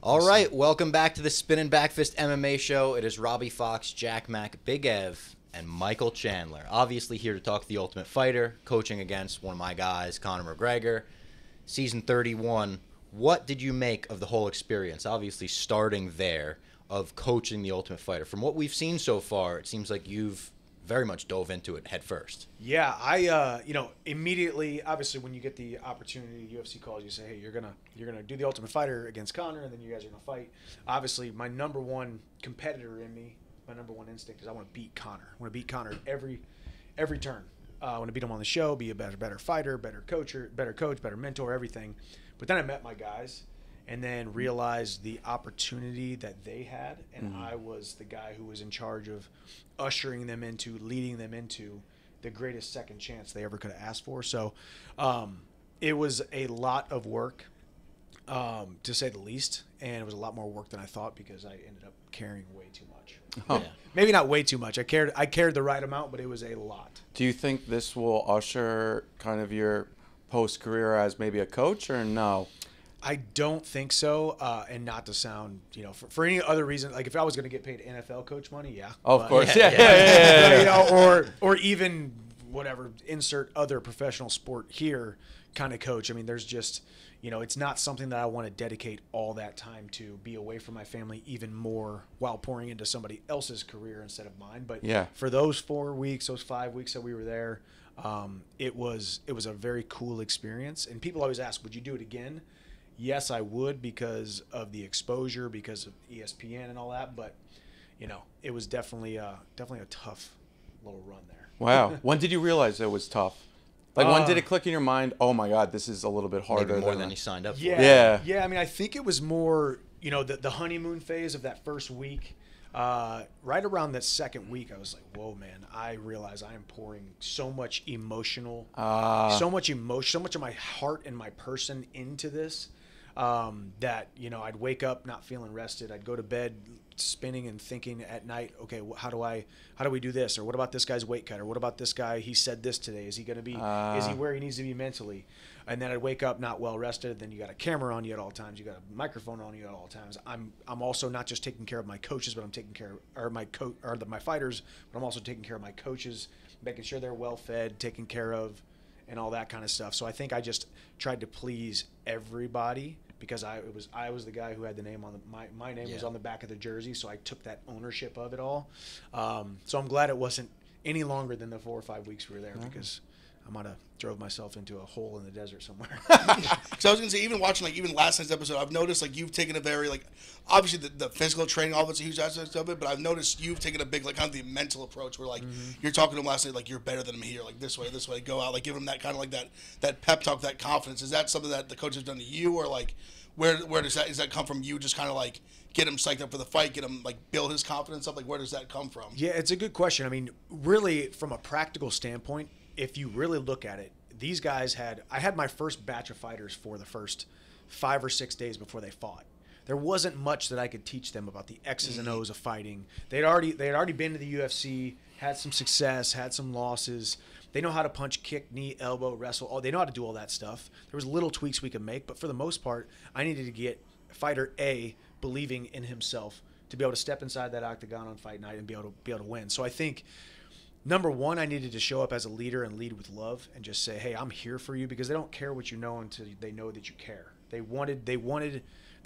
All right, welcome back to the Spinnin Backfist MMA show. It is Robbie Fox, Jack Mack, Big Ev, and Michael Chandler. Obviously here to talk The Ultimate Fighter, coaching against one of my guys, Conor McGregor. Season 31, what did you make of the whole experience? Obviously starting there of coaching The Ultimate Fighter. From what we've seen so far, it seems like you've very much dove into it head first. Yeah, I immediately, obviously when you get the opportunity, UFC calls you, say, hey, you're gonna do the Ultimate Fighter against Conor, and then you guys are gonna fight. Obviously, my number one competitor in me, my number one instinct is I want to beat Conor. I want to beat Conor every turn. I want to beat him on the show, be a better fighter, better coach, better mentor, everything. But then I met my guys, and then realized the opportunity that they had, and I was the guy who was in charge of ushering them into, leading them into the greatest second chance they ever could have asked for. So it was a lot of work, to say the least, and it was a lot more work than I thought because I ended up caring way too much. Oh. Yeah. Maybe not way too much. I cared the right amount, but it was a lot. Do you think this will usher kind of your post-career as maybe a coach, or no? I don't think so, and not to sound, for any other reason, like if I was going to get paid NFL coach money, yeah. Oh, of course, yeah. Or even whatever, insert other professional sport here kind of coach. I mean, there's just, it's not something that I want to dedicate all that time to, be away from my family even more while pouring into somebody else's career instead of mine. But for those 4 weeks, those 5 weeks that we were there, it was a very cool experience. And people always ask, would you do it again? Yes, I would, because of the exposure, because of ESPN and all that. But, it was definitely a tough little run there. Wow. When did you realize it was tough? Like, when did it click in your mind, oh, my God, this is a little bit harder? Maybe more than you signed up for. Yeah. Yeah, I mean, I think it was more, the honeymoon phase of that first week. Right around that second week, I was like, whoa, man, I realize I am pouring so much emotion, so much of my heart and my person into this. That, I'd wake up not feeling rested. I'd go to bed spinning and thinking at night, okay, how do we do this? Or what about this guy's weight cut? Or what about this guy? He said this today. Is he going to be, is he where he needs to be mentally? And then I'd wake up not well rested. Then you got a camera on you at all times. You got a microphone on you at all times. I'm also not just taking care of my coaches, but I'm taking care of my fighters, but I'm also taking care of my coaches, making sure they're well fed, taken care of, and all that kind of stuff. So I think I just tried to please everybody, because I was the guy who had the name on my name was on the back of the jersey, so I took that ownership of it all. So I'm glad it wasn't any longer than the 4 or 5 weeks we were there, because I might have drove myself into a hole in the desert somewhere. So I was gonna say, even watching even last night's episode, I've noticed you've taken a very obviously the physical training, all of it's a huge aspect of it, but I've noticed you've taken a big kind of the mental approach where you're talking to him last night you're better than me here, this way, go out, give him that kind of that pep talk, that confidence. Is that something that the coach has done to you, or where does that come from? You just kind of get him psyched up for the fight, get him build his confidence up? Where does that come from? Yeah, it's a good question. I mean, really, from a practical standpoint, if you really look at it, these guys I had my first batch of fighters for the first 5 or 6 days before they fought. There wasn't much that I could teach them about the X's and O's of fighting. They had already been to the UFC, had some success, had some losses. They know how to punch, kick, knee, elbow, wrestle. They know how to do all that stuff. There was little tweaks we could make, but for the most part, I needed to get fighter A believing in himself to be able to step inside that octagon on fight night and be able to win. So I think, number one, I needed to show up as a leader and lead with love and just say, hey, I'm here for you, because they don't care what you know until they know that you care. They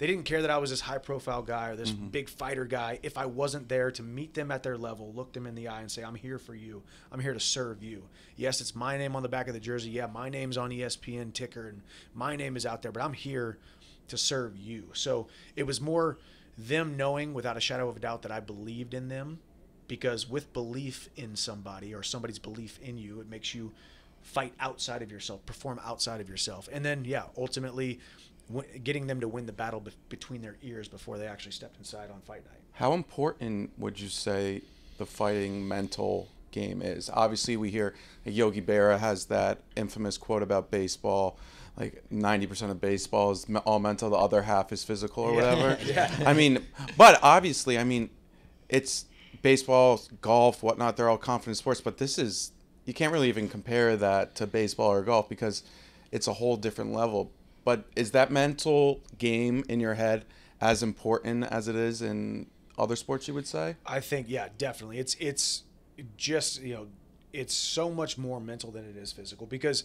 didn't care that I was this high-profile guy or this big fighter guy if I wasn't there to meet them at their level, look them in the eye and say, I'm here for you. I'm here to serve you. Yes, it's my name on the back of the jersey. Yeah, my name's on ESPN ticker, and my name is out there, but I'm here to serve you. So it was more them knowing without a shadow of a doubt that I believed in them, because with belief in somebody or somebody's belief in you, it makes you fight outside of yourself, perform outside of yourself. And then, ultimately getting them to win the battle between their ears before they actually stepped inside on fight night. How important would you say the fighting mental game is? Obviously, we hear Yogi Berra has that infamous quote about baseball, 90% of baseball is all mental, the other half is physical or whatever. But obviously, it's baseball, golf, whatnot, they're all confident sports, but you can't really even compare that to baseball or golf, because it's a whole different level. But is that mental game in your head as important as it is in other sports, you would say? I think, yeah, definitely. It's just, it's so much more mental than it is physical because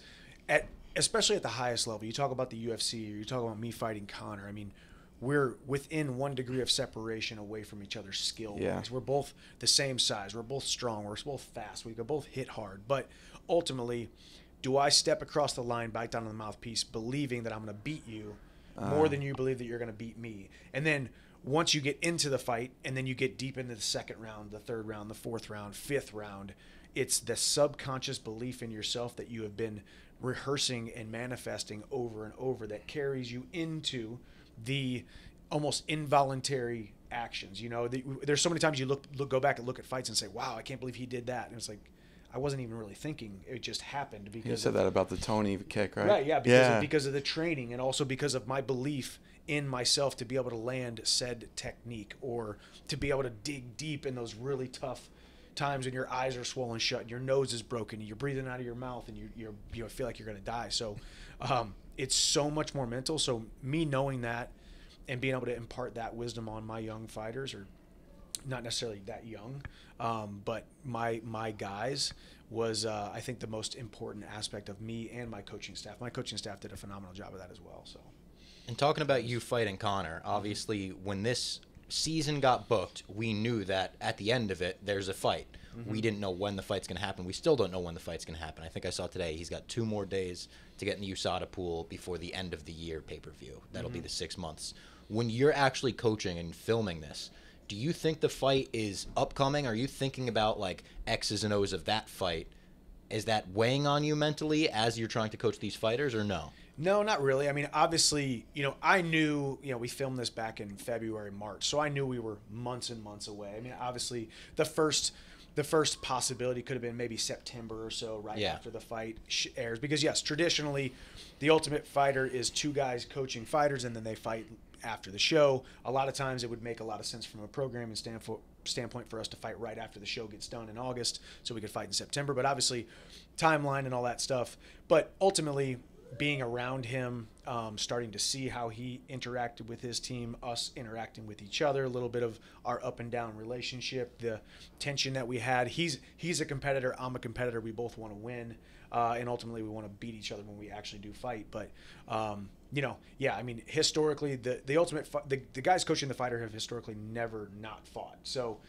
especially at the highest level, you talk about the UFC or you talk about me fighting Conor. I mean, we're within 1 degree of separation away from each other's skill. Yeah. We're both the same size. We're both strong. We're both fast. We can both hit hard. But ultimately, do I step across the line, bite down on the mouthpiece, believing that I'm going to beat you more than you believe that you're going to beat me? And then once you get into the fight and then you get deep into the second round, the third round, the fourth round, fifth round, it's the subconscious belief in yourself that you have been rehearsing and manifesting over and over that carries you into the almost involuntary actions. There's so many times you go back and look at fights and say, wow, I can't believe he did that. And it's like, I wasn't even really thinking. It just happened. Because you said that about the Tony kick, right? Right, yeah, because of the training and also because of my belief in myself to be able to land said technique or to be able to dig deep in those really tough times when your eyes are swollen shut and your nose is broken and you're breathing out of your mouth and you feel like you're going to die. So it's so much more mental. So me knowing that and being able to impart that wisdom on my young fighters, or not necessarily that young, but my guys, was I think the most important aspect of me and my coaching staff. My coaching staff did a phenomenal job of that as well. So, and talking about you fighting Conor, obviously when this season got booked, we knew that at the end of it, there's a fight. Mm-hmm. We didn't know when the fight's going to happen. We still don't know when the fight's going to happen. I think I saw today he's got 2 more days to get in the USADA pool before the end of the year pay-per-view. That'll be the 6 months. When you're actually coaching and filming this, do you think the fight is upcoming? Are you thinking about like X's and O's of that fight? Is that weighing on you mentally as you're trying to coach these fighters, or no? No, not really. I mean, obviously, I knew, we filmed this back in February, March, so I knew we were months and months away. I mean, obviously, the first possibility could have been maybe September or so, right after the fight airs. Because, yes, traditionally, the Ultimate Fighter is 2 guys coaching fighters, and then they fight after the show. A lot of times, it would make a lot of sense from a programming standpoint for us to fight right after the show gets done in August, so we could fight in September. But obviously, timeline and all that stuff. But ultimately, being around him, starting to see how he interacted with his team, us interacting with each other, a little bit of our up and down relationship, the tension that we had. He's a competitor, I'm a competitor. We both want to win, and ultimately we want to beat each other when we actually do fight. But I mean, historically, the ultimate the guys coaching the fighter have historically never not fought. So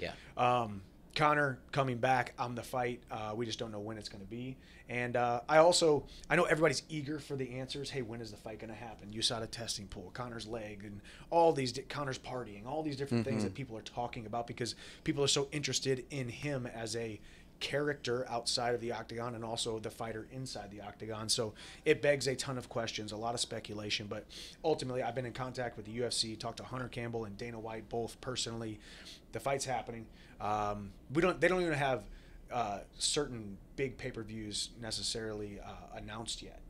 Conor coming back, I'm the fight. We just don't know when it's going to be. And I know everybody's eager for the answers. Hey, when is the fight going to happen? USADA testing pool, Conor's leg, and all these, Conor's partying, all these different things that people are talking about because people are so interested in him as a character outside of the octagon and also the fighter inside the octagon. So it begs a ton of questions, a lot of speculation, but ultimately I've been in contact with the UFC, talked to Hunter Campbell and Dana White both personally. The fight's happening. They don't even have certain big pay-per-views necessarily announced yet,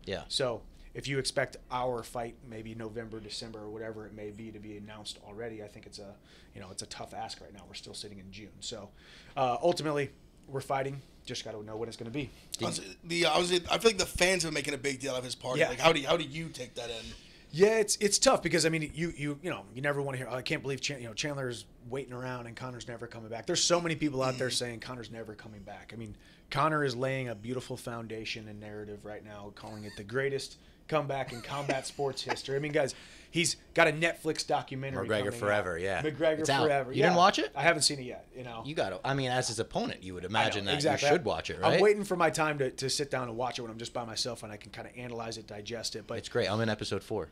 Yeah. So if you expect our fight maybe November, December, or whatever it may be to be announced already, I think it's a tough ask right now. We're still sitting in June. So ultimately we're fighting. Just got to know when it's going to be. I feel like the fans are making a big deal of his party. Yeah. Like, how do you take that in? Yeah, it's tough because I mean you never want to hear, I can't believe Chandler's waiting around and Conor's never coming back. There's so many people out there saying Conor's never coming back. I mean, Conor is laying a beautiful foundation and narrative right now, calling it the greatest comeback in combat sports history. I mean, guys, he's got a Netflix documentary. McGregor Forever, out. yeah. McGregor it's Forever. Out. You didn't watch it? I haven't seen it yet. You got to. I mean, as his opponent, you would imagine that exactly. you should watch it, right? I'm waiting for my time to sit down and watch it when I'm just by myself and I can kind of analyze it, digest it. But it's great. I'm in episode 4.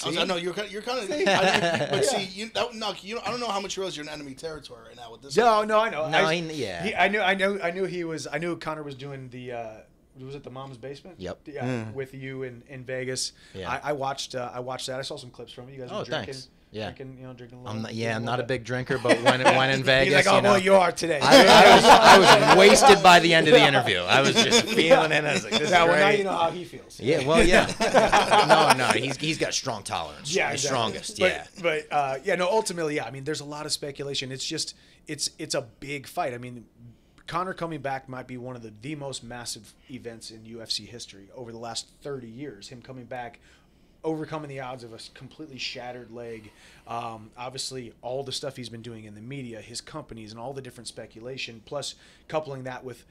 I know you're kind of. But see, I don't know how much you realize you're in enemy territory right now with this. No, I know. No, I knew he was. I knew Conor was doing the. Was it the Mom's Basement? Yep. Yeah, with you in Vegas. Yeah. I watched that. I saw some clips from it. You guys were drinking. Thanks. Yeah. Drinking a little. I'm not a big drinker, but when in Vegas, he's like, well, you are today. I was wasted by the end of the interview. I was just feeling it. I was like, this is great. Well, now you know how he feels. Yeah, well, yeah. No, he's got strong tolerance. Yeah, He's exactly. strongest. But ultimately, yeah. I mean, there's a lot of speculation. It's just, it's a big fight. I mean, Conor coming back might be one of the most massive events in UFC history over the last 30 years. Him coming back, overcoming the odds of a completely shattered leg. Obviously, all the stuff he's been doing in the media, his companies, and all the different speculation, plus coupling that with,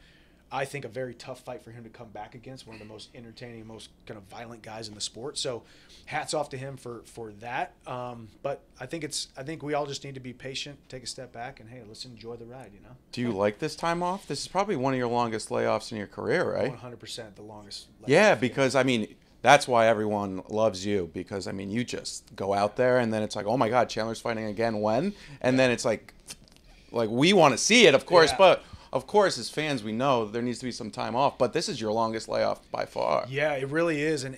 I think, a very tough fight for him to come back against, one of the most entertaining, most kind of violent guys in the sport. So hats off to him for that. But I think we all just need to be patient, take a step back, and, hey, let's enjoy the ride, Do you like this time off? This is probably one of your longest layoffs in your career, right? 100% the longest. Yeah, because, I mean, that's why everyone loves you, because, I mean, you just go out there, and then it's like, oh, my God, Chandler's fighting again when? And then it's like we want to see it, of course, but of course, as fans, we know there needs to be some time off, but this is your longest layoff by far. Yeah, it really is, and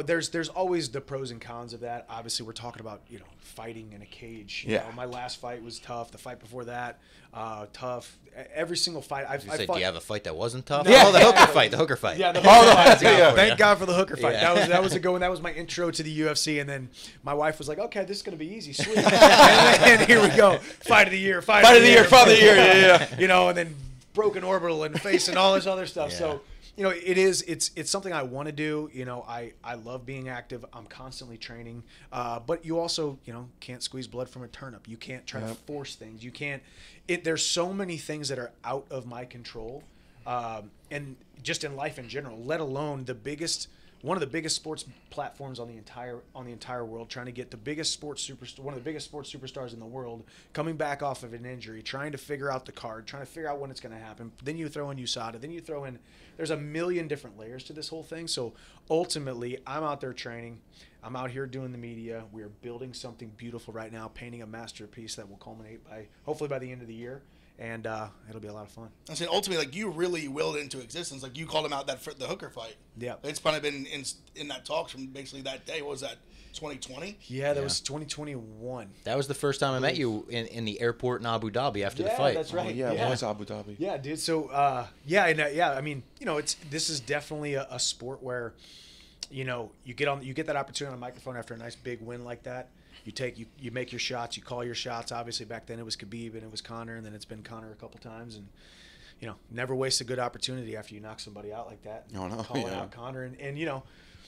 there's always the pros and cons of that. Obviously, we're talking about fighting in a cage. You know, my last fight was tough. The fight before that, tough. Every single fight I've fought. Do you have a fight that wasn't tough? No. Oh, the hooker fight. The hooker fight. Yeah, the hooker fight. Thank you. God for the hooker fight. Yeah. That was a good one. That was my intro to the UFC, and then my wife was like, "Okay, this is gonna be easy, sweet." and here we go, fight of the year, fight of the year, yeah. And then broken orbital and face and all this other stuff. Yeah. So, it's something I want to do. I love being active. I'm constantly training. But you also, can't squeeze blood from a turnip. You can't try to force things. You can't. There's so many things that are out of my control. And just in life in general, let alone one of the biggest sports platforms on the entire world, trying to get one of the biggest sports superstars in the world coming back off of an injury, trying to figure out the card, trying to figure out when it's going to happen. Then you throw in USADA, then you throw in, there's a million different layers to this whole thing. So ultimately, I'm out there training. I'm out here doing the media. We are building something beautiful right now, painting a masterpiece that will culminate hopefully by the end of the year. And it'll be a lot of fun. I said, ultimately, you really willed it into existence. You called him out the hooker fight. Yeah. It's probably been in that talks from basically that day. What was that, 2020? Yeah, that was 2021. That was the first time I met you in the airport in Abu Dhabi after the fight. That's right. Oh, yeah, it was Abu Dhabi. Yeah, dude. So, I mean, this is definitely a sport where, you get that opportunity on a microphone after a nice big win like that. You make your shots, you call your shots. Obviously, back then it was Khabib and it was Conor, and then it's been Conor a couple times. And never waste a good opportunity after you knock somebody out like that. Calling out Conor, and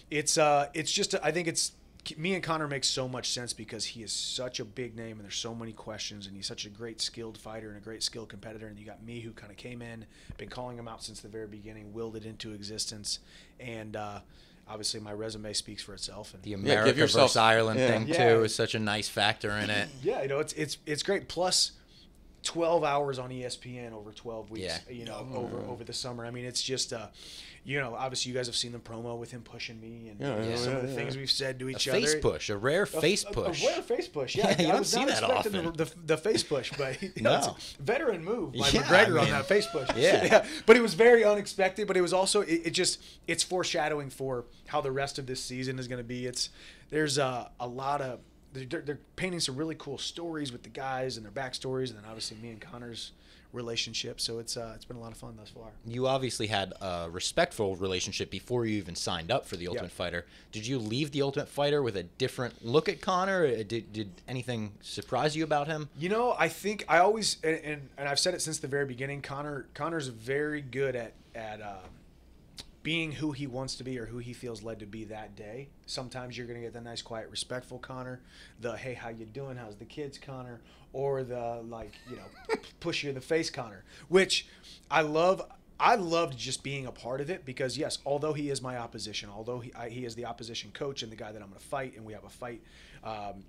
it's just I think it's me and Conor makes so much sense because he is such a big name and there's so many questions, and he's such a great skilled fighter and a great skilled competitor. And you got me who kind of came in, been calling him out since the very beginning, willed it into existence, and. Obviously, my resume speaks for itself. And the America versus Ireland thing too is such a nice factor in it. Yeah, it's great. Plus, 12 hours on ESPN over 12 weeks. Over the summer. I mean, it's just obviously you guys have seen the promo with him pushing me and some of the things we've said to each other. A rare face push. A rare face push. Yeah, you don't see that often. The face push, but it's a veteran move by Yeah, McGregor on that face push. Yeah. But it was very unexpected. But it was also it's foreshadowing for how the rest of this season is going to be. There's a lot of. They're painting some really cool stories with the guys and their backstories, and then obviously me and Conor's relationship. So it's been a lot of fun thus far. You obviously had a respectful relationship before you even signed up for the Ultimate Fighter. Did you leave the Ultimate Fighter with a different look at Conor? Did anything surprise you about him? I think I always and I've said it since the very beginning. Conor's very good at being who he wants to be or who he feels led to be that day. Sometimes you're going to get the nice, quiet, respectful Conor, the, hey, how you doing? How's the kids Conor? Or the, push you in the face Conor, which I love. I loved just being a part of it because, yes, although he is my opposition, although he is the opposition coach and the guy that I'm going to fight, and we have a fight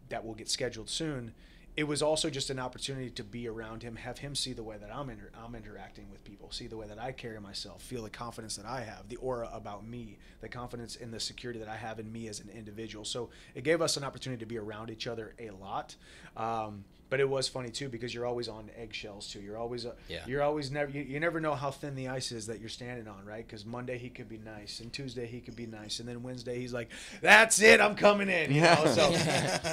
that will get scheduled soon, it was also just an opportunity to be around him, have him see the way that I'm interacting with people, see the way that I carry myself, feel the confidence that I have, the aura about me, the confidence in the security that I have in me as an individual. So it gave us an opportunity to be around each other a lot. But it was funny too because you're always on eggshells too. You're always you never know how thin the ice is that you're standing on, right? Because Monday he could be nice, and Tuesday he could be nice, and then Wednesday he's like, "That's it, I'm coming in." You know, so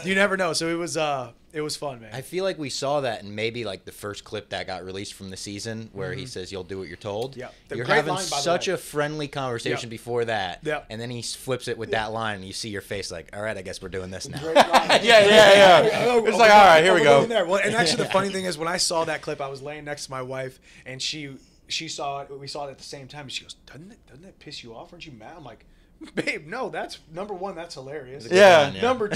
you never know. So it It was fun, man. I feel like we saw that in maybe like the first clip that got released from the season where he says, "You'll do what you're told." Yeah. You're Great having line, by the such way. a friendly conversation before that. Yep. And then he flips it with that line, and you see your face like, "All right, I guess we're doing this now." Great line. Yeah. It's like, all right, here we go. Well, and actually, the funny thing is, when I saw that clip, I was laying next to my wife, and she saw it. We saw it at the same time. And she goes, "Doesn't that piss you off? Aren't you mad?" I'm like, "Babe, no. That's number one. That's hilarious. Yeah. line, Number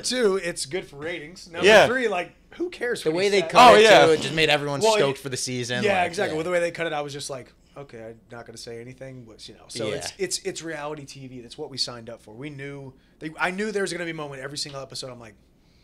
two, it's good for ratings. Number Yeah. three, like, who cares? The what way he they said? cut Oh, it, yeah. too, it just made everyone Well, stoked for the season. Yeah, like, exactly. yeah. Well, the way they cut it, I was just like, okay, I'm not going to say anything, but So Yeah. it's reality TV. That's what we signed up for. I knew there was going to be a moment every single episode. I'm like,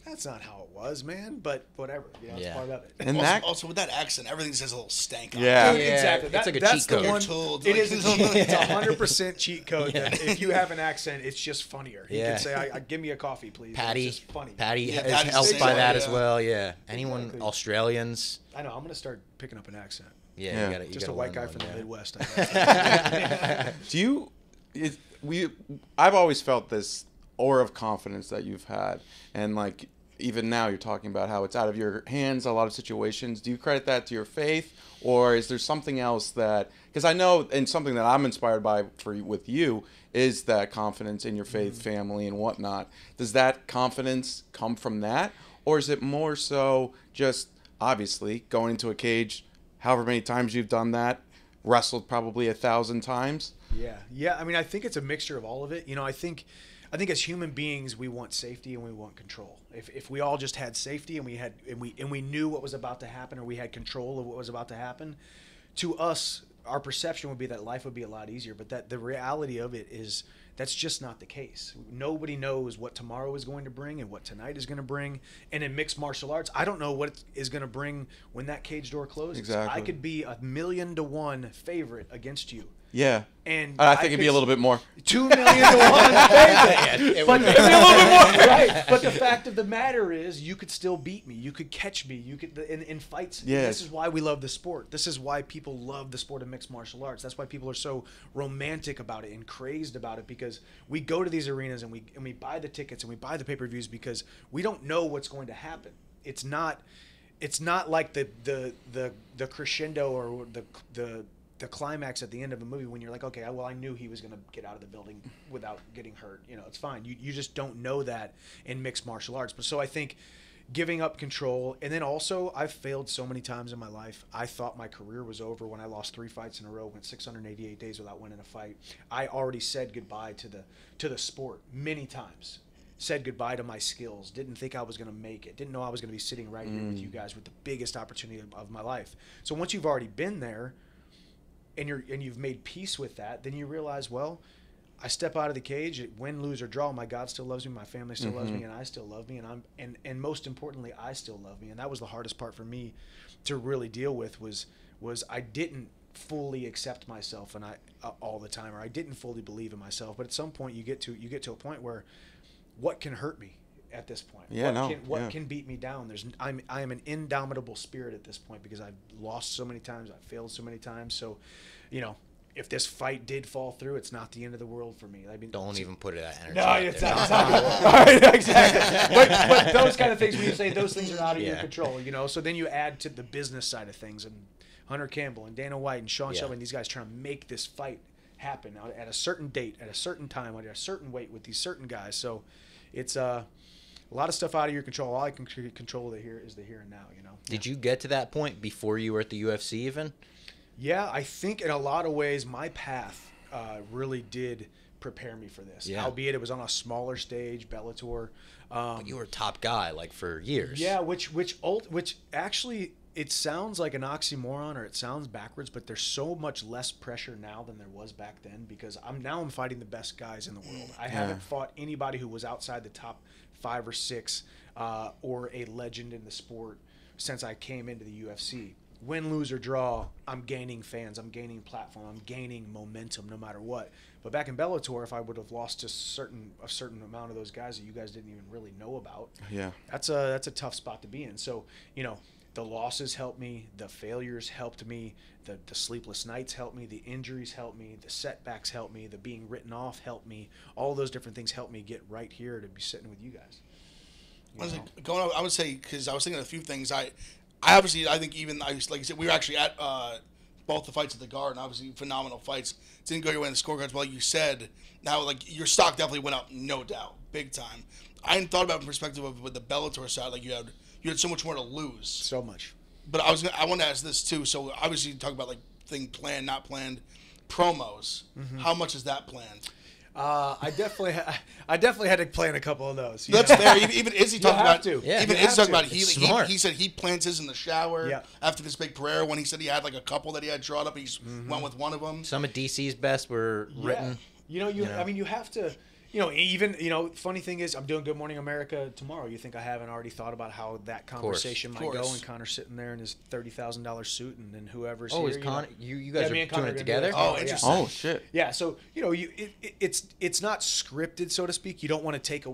that's not how it was, man. But whatever, it's Yeah. part of it. And that, Also, with that accent, everything says a little stank on Yeah. Dude, exactly. It's like a that's cheat code. the one. You're told, It like, is. It's 100% cheat code. Yeah. That if you have an accent, it's just funnier. You Yeah. can say, I "Give me a coffee, please." Patty, It's just funny. Patty Yeah, is Patty's helped the by same, that as yeah. well. Yeah. Anyone Exactly. Australians? I know. I'm going to start picking up an accent. Yeah, Yeah. you gotta, you Just a gotta white learn guy one, from the yeah. Midwest. I guess. do you, I've always felt this aura of confidence that you've had. And like, even now you're talking about how it's out of your hands, a lot of situations. Do you credit that to your faith? Or is there something else that, because I know, and something that I'm inspired by with you is that confidence in your faith, family, and whatnot. Does that confidence come from that? Or is it more so just, obviously, going into a cage, however many times you've done that, wrestled probably 1,000 times? Yeah. I mean, I think it's a mixture of all of it. I think as human beings, we want safety and we want control. If we all just had safety and we knew what was about to happen, or we had control of what was about to happen, to us, our perception would be that life would be a lot easier. But that the reality of it is that's just not the case. Nobody knows what tomorrow is going to bring and what tonight is going to bring. And in mixed martial arts, I don't know what it is going to bring when that cage door closes. Exactly. I could be 1,000,000-to-1 favorite against you. Yeah. And I think it'd be a little bit more. 2 million to 1 favorite. It But would it'd be. be a little bit more, right? But the fact of the matter is, you could still beat me. You could catch me. You could in fights. Yes. This is why we love the sport. This is why people love the sport of mixed martial arts. That's why people are so romantic about it and crazed about it, because we go to these arenas and we buy the tickets and we buy the pay-per-views because we don't know what's going to happen. It's not like the crescendo or the climax at the end of a movie when you're like, okay, well, I knew he was going to get out of the building without getting hurt. It's fine. You just don't know that in mixed martial arts. But so I think giving up control, and then also I've failed so many times in my life. I thought my career was over when I lost 3 fights in a row, went 688 days without winning a fight. I already said goodbye to the sport many times. Said goodbye to my skills. Didn't think I was going to make it. Didn't know I was going to be sitting right here with you guys with the biggest opportunity of my life. So once you've already been there, and you've made peace with that, then you realize, well, I step out of the cage, win, lose, or draw, my God still loves me, my family still loves me, and I still love me, and most importantly, I still love me. And that was the hardest part for me to really deal with was I didn't fully accept myself and all the time, or I didn't fully believe in myself. But at some point you get to a point where what can hurt me at this point? Yeah, What can beat me down? I am an indomitable spirit at this point because I've lost so many times, I've failed so many times. So, if this fight did fall through, it's not the end of the world for me. I mean, Don't even put that energy. no, out it's there. not. All right, exactly. But those kind of things, when you say those things are out of your Yeah. control, so then you add to the business side of things, and Hunter Campbell and Dana White and Sean Shelby and these guys trying to make this fight happen at a certain date, at a certain time, at a certain weight with these certain guys. So it's a lot of stuff out of your control. All I can control is the here and now. Did you get to that point before you were at the UFC even? Yeah, I think in a lot of ways my path really did prepare me for this. Yeah. Albeit it was on a smaller stage, Bellator. But you were a top guy for years. Yeah, which actually it sounds like an oxymoron or it sounds backwards, but there's so much less pressure now than there was back then because I'm fighting the best guys in the world. I haven't fought anybody who was outside the top 5 or 6 or a legend in the sport since I came into the UFC. Win, lose, or draw, I'm gaining fans, I'm gaining platform, I'm gaining momentum no matter what. But back in Bellator, if I would have lost to a certain amount of those guys that you guys didn't even really know about, that's a tough spot to be in. So, the losses helped me, the failures helped me, the sleepless nights helped me, the injuries helped me, the setbacks helped me, the being written off helped me. All those different things helped me get right here to be sitting with you guys. I would say because I was thinking of a few things. I think even like you said, we were actually at both the fights at the Garden. Obviously, phenomenal fights. Didn't go your way in the scorecards. But like you said, now like your stock definitely went up, no doubt, big time. I hadn't thought about it from the perspective of with the Bellator side. Like you had so much more to lose. So much. But I want to ask this too. So obviously, you talk about like thing planned, not planned, promos. Mm-hmm. How much is that planned? I definitely had to plan a couple of those. That's fair. Even Izzy talked about. Yeah, even Izzy talked about he said he plans his in the shower after this big Pereira when he said he had like a couple that he had drawn up. He went with one of them. Some of DC's best were written. I mean, you have to. Funny thing is, I'm doing Good Morning America tomorrow. You think I haven't already thought about how that conversation might go? And Connor's sitting there in his $30,000 suit, and then whoever's here. Is Connor? You guys are doing it together? Oh, interesting. Oh shit. Yeah. So it's not scripted, so to speak. You don't want to take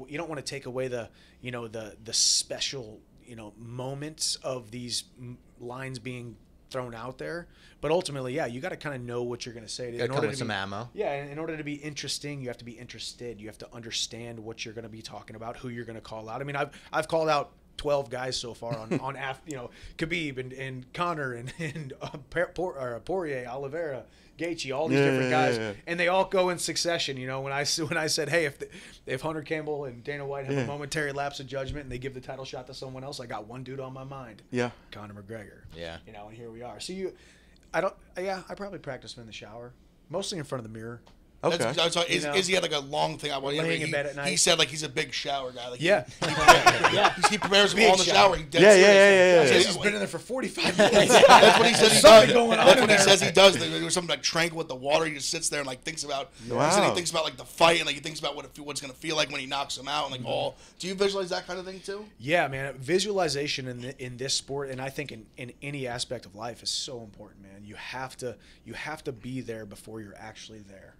away the the special moments of these lines being thrown out there, but ultimately, you got to kind of know what you're going to say. Got to come with some ammo. Yeah, in order to be interesting, you have to be interested. You have to understand what you're going to be talking about, who you're going to call out. I mean, I've called out 12 guys so far on Khabib and Conor and Poirier, Oliveira, Gaethje, all these different guys, and they all go in succession. When I said, hey, if Hunter Campbell and Dana White have a momentary lapse of judgment and they give the title shot to someone else, I got one dude on my mind. Yeah, Conor McGregor. Yeah. And here we are. So I probably practice in the shower, mostly in front of the mirror. Okay. Izzy had like a long thing. Laying in bed at night. He said like he's a big shower guy. Like, he prepares all in the shower. He's been in there for 45 minutes. That's what he says he does. Going on That's what he says he does. There was something like tranquil with the water. He just sits there and like thinks about. Wow. He said he thinks about like the fight and like he thinks about what's gonna feel like when he knocks him out and like all. Do you visualize that kind of thing too? Yeah, man. Visualization in this sport, and I think in any aspect of life, is so important, man. You have to be there before you're actually there.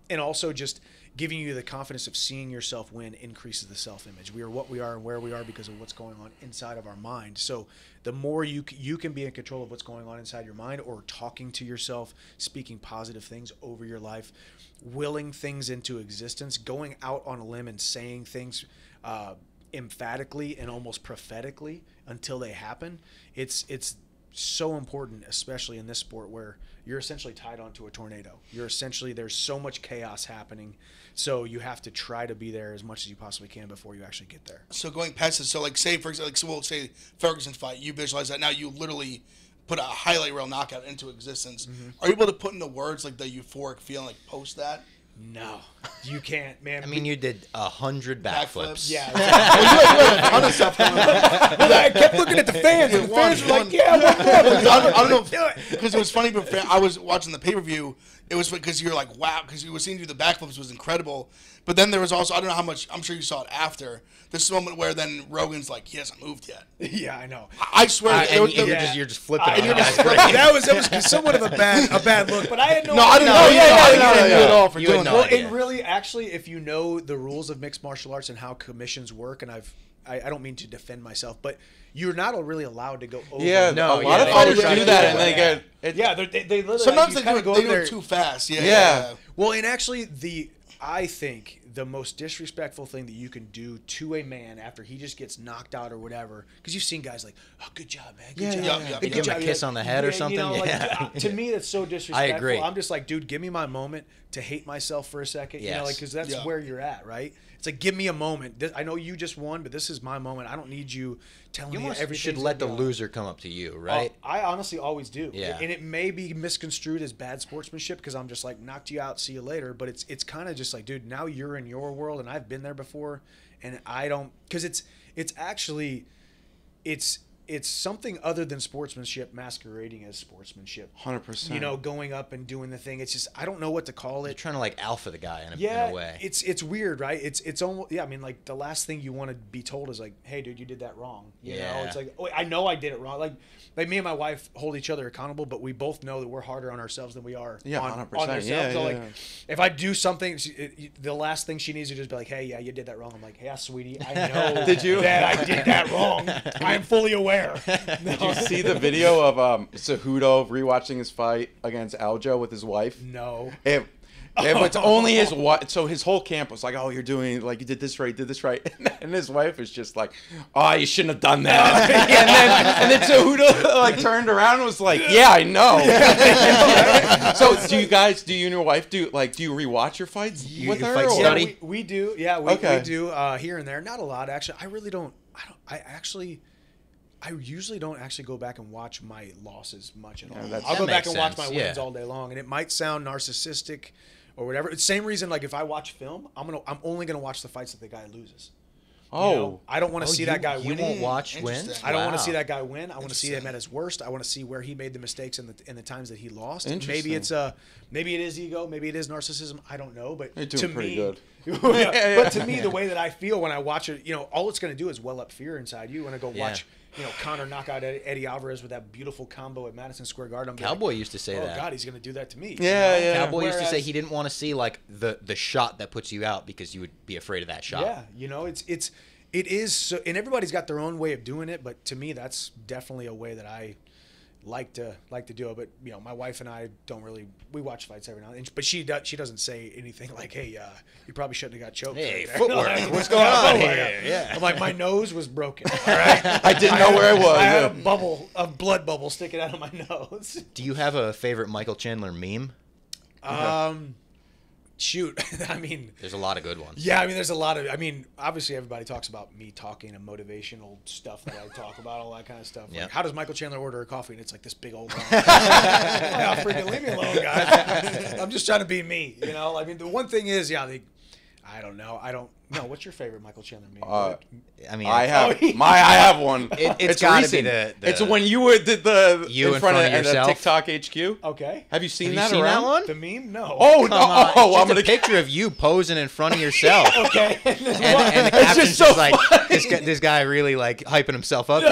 And also just giving you the confidence of seeing yourself win increases the self-image. We are what we are and where we are because of what's going on inside of our mind. So the more you can be in control of what's going on inside your mind, or talking to yourself, speaking positive things over your life, willing things into existence, going out on a limb and saying things emphatically and almost prophetically until they happen, it's so important, especially in this sport where you're essentially tied onto a tornado. There's so much chaos happening, so you have to try to be there as much as you possibly can before you actually get there. So going past it, so like say for example, we'll say Ferguson fight, you visualize that now. You literally put a highlight reel knockout into existence. Mm-hmm. Are you able to put into words like the euphoric feeling, like post that? No, you can't, man. I mean, you did 100 backflips. Yeah. Well, you had a ton of stuff going on. I kept looking at the fans, and the fans were like, "Yeah, I don't know, because it was funny. But I was watching the pay-per-view. It was because you're like, wow, because you were seeing you the backflips was incredible. But then there was also, I don't know how much, I'm sure you saw it after, this moment where then Rogan's like, he hasn't moved yet. Yeah, I know. I swear. You're just flipping on that was somewhat of a bad look, but I had no I didn't know you at all for doing that. And really, actually, if you know the rules of mixed martial arts and how commissions work, and I don't mean to defend myself, but you're not really allowed to go over. Yeah, no, a lot of fighters do that, and they get. They literally sometimes they do there it too fast. Yeah. Well, and actually, I think the most disrespectful thing that you can do to a man after he just gets knocked out or whatever, because you've seen guys like, "Oh, good job, man, good job." Yeah. You give him a kiss on the head or something. To me, that's so disrespectful. I agree. I'm just like, dude, give me my moment to hate myself for a second. Yes. Because that's where you're at, right? It's like, give me a moment. I know you just won, but this is my moment. I don't need you telling me everything. You should let the loser come up to you, right? I honestly always do. Yeah. And it may be misconstrued as bad sportsmanship because I'm just like, knocked you out, see you later. But it's kind of just like, dude, now you're in your world and I've been there before, and I don't, because it's actually it's something other than sportsmanship masquerading as sportsmanship. 100%. Going up and doing the thing. It's just, I don't know what to call it. You're trying to like alpha the guy in a way. It's weird, right? It's almost, I mean, like the last thing you want to be told is like, hey, dude, you did that wrong. You know, it's like, oh, I know I did it wrong. Like me and my wife hold each other accountable, but we both know that we're harder on ourselves than we are on 100%. ourselves. So like, if I do something, the last thing she needs to just be like, hey, yeah, you did that wrong. I'm like, yeah, sweetie, I know Did you? that I did that wrong. I'm fully aware. Did you see the video of Cejudo rewatching his fight against Aljo with his wife? No. Yeah, but it's only his wife. So his whole camp was like, "Oh, you're doing like you did this right, and his wife was just like, "Oh, you shouldn't have done that." and then Cejudo like turned around and was like, "Yeah, I know." So do you and your wife do you rewatch your fights with her? fight or- study? Yeah, we do. Yeah, we Okay. do here and there. Not a lot, actually. I really don't. I usually don't actually go back and watch my losses much at all. that's- I'll go That back makes and watch sense, my wins yeah. all day long, and it might sound narcissistic or whatever. It's the same reason. Like if I watch film, I'm only gonna watch the fights that the guy loses. Oh, You know? I don't want to see that guy You winning. won't watch Interesting. wins? I don't want Wow. to see that guy win. I want to see him Interesting. at his worst. I want to see where he made the mistakes in the times that he lost. Interesting. Maybe it is ego. Maybe it is narcissism. I don't know. But You're doing to pretty me, good. Yeah, but to me, the way that I feel when I watch it, all it's going to do is well up fear inside you. When I go Yeah. watch, Conor knock out Eddie Alvarez with that beautiful combo at Madison Square Garden. I'm Cowboy like, used to say oh that. God, he's going to do that to me. Yeah, yeah. Cowboy used to say Whereas- he didn't want to see like the shot that puts you out because you would be afraid of that shot. Yeah, it is, so, and everybody's got their own way of doing it. But to me, that's definitely a way that I like to do it. But my wife and I don't really. We watch fights every now and then, but she doesn't say anything like, "Hey, you probably shouldn't have got choked." Hey, right there." footwork. Like, What's going on oh, here? Yeah. I'm like, my nose was broken. All right, I didn't know where I was. I had a blood bubble sticking out of my nose. Do you have a favorite Michael Chandler meme? Shoot, I mean. There's a lot of good ones. Yeah, I mean, there's a lot of. I mean, obviously, everybody talks about me talking and motivational stuff that I talk about, all that kind of stuff. Yeah. Like, how does Michael Chandler order a coffee? And it's like this big old. Oh, freaking leave me alone, guys. I'm just trying to be me, I mean, the one thing is, I don't know. What's your favorite Michael Chandler meme? I mean, I have one. It's gotta be recent. the- It's when you did the You in front of yourself? TikTok HQ. Okay. Have you seen have that you seen around? that one? The meme? No. Oh Come no! on. Oh, It's I'm just gonna a picture of you posing in front of yourself. Okay. And the caption's just so just like this guy really like hyping himself up.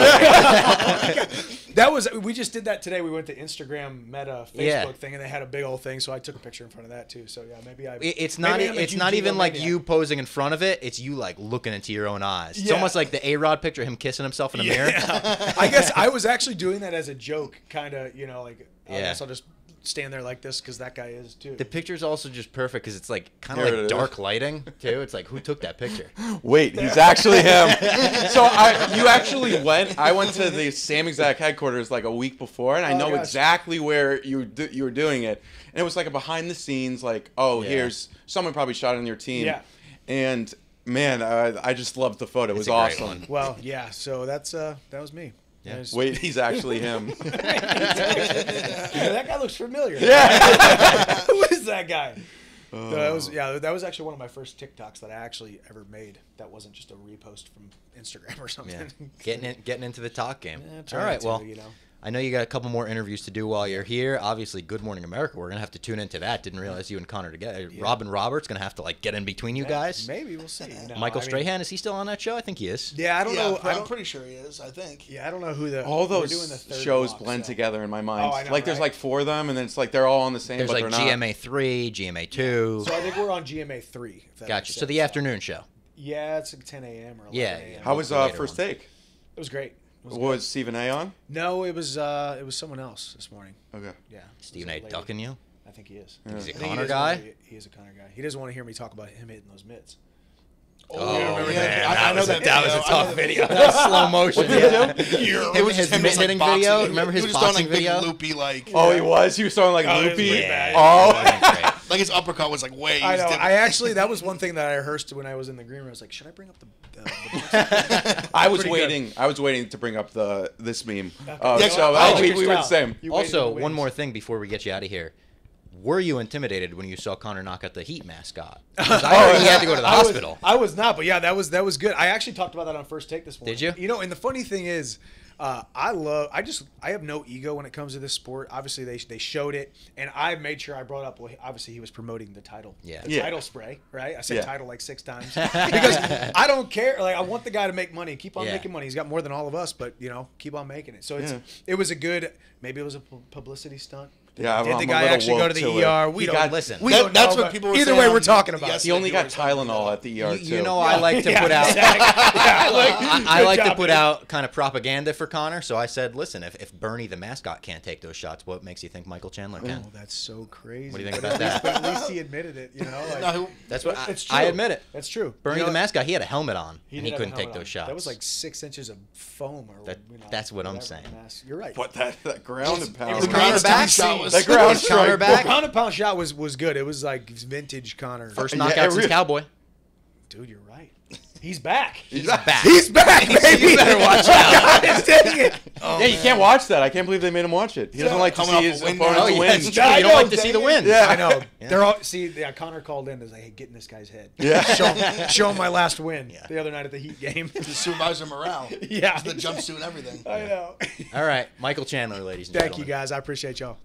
We just did that today. We went to Instagram Meta Facebook Yeah. thing, and they had a big old thing, so I took a picture in front of that too. So yeah, maybe It's not. maybe I'm a It's not Gigi even like Maniac. you posing in front of it. It's you like looking into your own eyes. It's Yeah. almost like the A-Rod picture, him kissing himself in a mirror. I guess I was actually doing that as a joke, kind of, like, I Yeah. guess I'll just stand there like this because that guy is too. The picture's also just perfect because it's like kind of Here it like is. dark lighting too. It's like who took that picture? Wait, he's actually him. So you actually went. I went to the same exact headquarters like a week before, and I know gosh. exactly where you were doing it. And it was like a behind the scenes, like, oh, Yeah. here's someone probably shot on your team. Yeah. And man, I just loved the photo. It was a great awesome. one. Well, yeah. So that was me. Yeah. There's- Wait, he's actually him. that guy looks familiar. Yeah. Who is that guy? That was actually one of my first TikToks that I actually ever made. That wasn't just a repost from Instagram or something. Yeah, getting into the talk game. Yeah, All trying right, to, well, you know. I know you got a couple more interviews to do while you're here. Obviously, Good Morning America. We're gonna have to tune into that. Didn't realize you and Connor together. Yeah. Robin Roberts gonna have to like get in between you guys. Maybe we'll see. No, Michael I mean, Strahan, is he still on that show? I think he is. Yeah, I don't know. I'm pretty sure he is. I think. Yeah, I don't know who the. All we're those doing the third shows block, blend so. together in my mind. Oh, I know, like there's right? like 4 of them, and then it's like they're all on the same, There's but like they're not. GMA 3, GMA 2. So I think we're on GMA 3. If that Gotcha. makes So the sense. afternoon show. Yeah, it's like 10 a.m. or 11 Yeah, a.m. How was Later First one. Take? It was great. It was Was Stephen A on? No, it was someone else this morning. Okay. Yeah. Stephen It A. was lady. ducking you? I think he is. Is he a I think Connor doesn't guy? wanna- He is a Connor guy. He doesn't want to hear me talk about him hitting those mitts. Oh, yeah, man, I know that that was a video. I tough know video. That was slow motion. It was his just him mitt just, like, hitting boxing. video? Remember his he was just doing, boxing like, video? Big loopy, like, Oh, he was. He was throwing like Oh, it was loopy. pretty bad. Oh. like his uppercut was like way. I know. different. I actually, that was one thing that I rehearsed when I was in the green room. I was like, should I bring up the I was Pretty good. waiting. I was waiting to bring up this meme. Yeah, So I like we your were the style. same. You waited Also, in the one wings. more thing before we get you out of here. Were you intimidated when you saw Connor knock out the Heat mascot? 'Cause I heard he had to go to the hospital. I was not, but yeah, that was good. I actually talked about that on First Take this morning. Did you? You know, and the funny thing is, I have no ego when it comes to this sport. Obviously, they showed it, and I made sure I brought up. Well, obviously, he was promoting the title, Yeah. the Yeah. title spray, right? I said Yeah. title like 6 times because I don't care. Like, I want the guy to make money, keep on Yeah. making money. He's got more than all of us, but keep on making it. So Yeah. it was a good. Maybe it was a publicity stunt. Yeah, Did I'm the a guy little actually go to woke the it. ER? We He don't got- listen. We That- don't that's know, what but people were either saying way, on we're talking about. yes, He only got Yesterday, Tylenol at the ER too. You know, I like to Yeah, put out. exactly. Yeah, I good like to job, put man. out kind of propaganda for Conor, so I said, listen, if Bernie the mascot can't take those shots, what makes you think Michael Chandler can? Oh, that's so crazy. What do you think But about at least- that? But at least he admitted it. You know, like, No, That's what It's I true. admit it. That's true. Bernie You know, the mascot, he had a helmet on, and did he have a couldn't take helmet those on. shots. That was like 6 inches of foam. Or That's what I'm whatever, saying. mass. You're right. What that ground and pound? was The Conor ground back? shot was That ground Was Conor strike. back? Pound and pound shot was good. It was like vintage Conor. First Yeah, knockout since really- Cowboy. Dude, you're right. He's back. He's back. He's back, baby. You better watch out. God dang it. Yeah, you can't watch that. I can't believe they made him watch it. He doesn't like to Coming see off his a win opponent now. Oh, to yeah, win. it's true. I You don't know, like to see dang the it. win. Yeah. I know. Yeah. They're all Connor called in. He's like, hey, get in this guy's head. Yeah. show him my last win Yeah. the other night at the Heat game. the supervisor morale. Yeah. The jumpsuit and everything. I know. All right, Michael Chandler, ladies and gentlemen. Thank you, guys. I appreciate y'all.